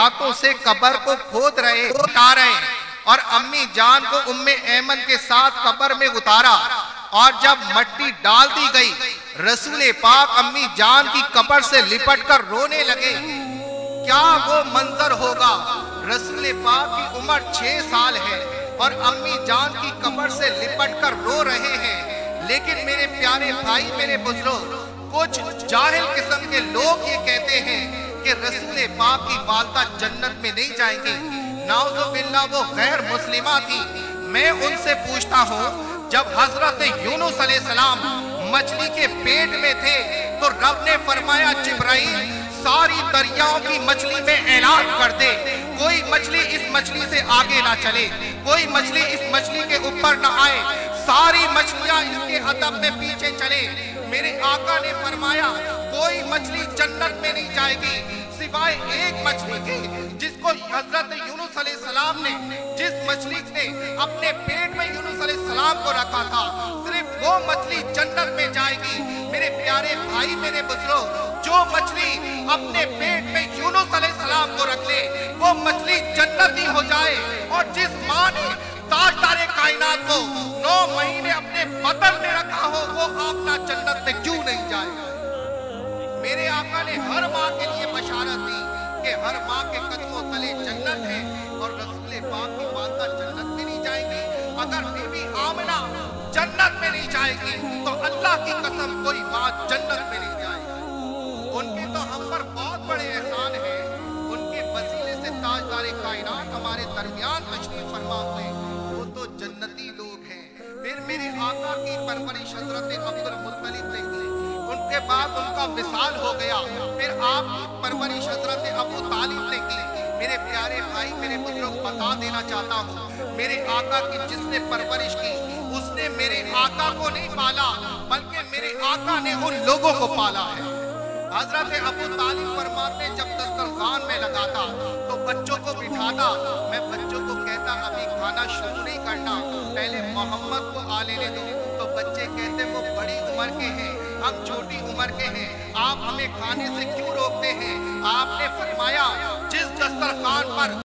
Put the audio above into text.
ہاتھوں سے قبر کو کھود رہے اور امی جان کو ام ایمن کے ساتھ قبر میں اتارا، اور جب مٹی ڈال دی گئی رسول پاک امی جان کی قبر سے لپٹ کر رونے لگے۔ کیا وہ منظر ہوگا؟ رسول پاک کی عمر 6 سال ہے اور امی جان کی قبر سے لپٹ کر رو رہے ہیں۔ لیکن میرے پیارے بھائی، میرے بزرگ، کچھ جاہل قسم کے لوگ یہ کہتے ہیں کہ رسول پاک کی والدہ جنت میں نہیں جائیں گی، نعوذ باللہ وہ غیر مسلمہ تھی۔ میں ان سے پوچھتا ہوں، جب حضرت یونس علیہ السلام مچھلی کے پیٹ میں تھے تو رب نے فرمایا جبرائیل ساری دریاؤں کی مچھلی میں اعلان کر دے، کوئی مچھلی اس مچھلی سے آگے نہ چلے، کوئی مچھلی اس مچھلی کے اوپر نہ آئے، ساری مچھلیاں اس کے ادب میں پیچھے چلے۔ میرے آقا نے فرمایا کوئی مچھلی جنت میں نہیں جائے گی سوائے ایک مچھلی کے، جس کو حضرت یونس علیہ السلام نے، جس مچھلی نے اپنے پیٹ میں یونس علیہ السلام کو رکھا تھا، صرف وہ مچھلی جنت میں جائے گی۔ میرے پیارے بھائی، میرے بزرگ، جو مچھلی اپنے پیٹ میں یونس علیہ السلام کو رکھ لے وہ مچھلی جنتی ہو جائے، اور جس ماں نے تاجدار کائنات کو 9 مہینے اپنے بدن میں رکھا ہو وہ آقا جنت میں کیوں نہیں جائے گا؟ میرے آقا نے ہر ماں کے لیے بشارت دی کہ ہر ماں کے قدموں تلے جنت ہے، اور رسول پاک کی والدہ جنت میں نہیں جائے گی۔ اگر بی بی آمنہ جنت میں نہیں جائے گی تو اللہ کی قسم کوئی ماں جنت میں نہیں جائے گی۔ ان کے تو ہم پر بہت بڑے احسان ہیں، ان کے وسیلے سے تاجدار کائنات ہمارے درمیان تشریف فرما ہوئے، وہ تو جنتی لوگ ہیں۔ پھر میرے آقا کی پرورش حضرت عبد المطلب نے کی، ان کے بعد ان کا وصال ہو گیا، پھر آپ کی پرورش حضرت ابو طالب نے کی۔ میرے پیارے بھائی، میرے بزرگ، بتا دینا چاہتا ہوں، میرے آقا کی جس نے پرورش کی اس نے میرے آقا کو نہیں پالا بلکہ میرے آقا نے ان لوگوں کو پالا ہے۔ حضرت ابو طالب فرماتے جب دسترخوان میں لگاتا تو بچوں کو بٹھاتا، میں بچوں کو کہتا ابھی کھانا شروع نہیں کرنا، پہلے محمد کو آ لینے دو، تو بچے کہتے وہ بڑی عمر کے ہیں، ہم چھوٹی عمر کے ہیں، آپ ہمیں کھانے سے کیوں روکتے ہیں؟ آپ نے فرمایا جس دسترخوان پر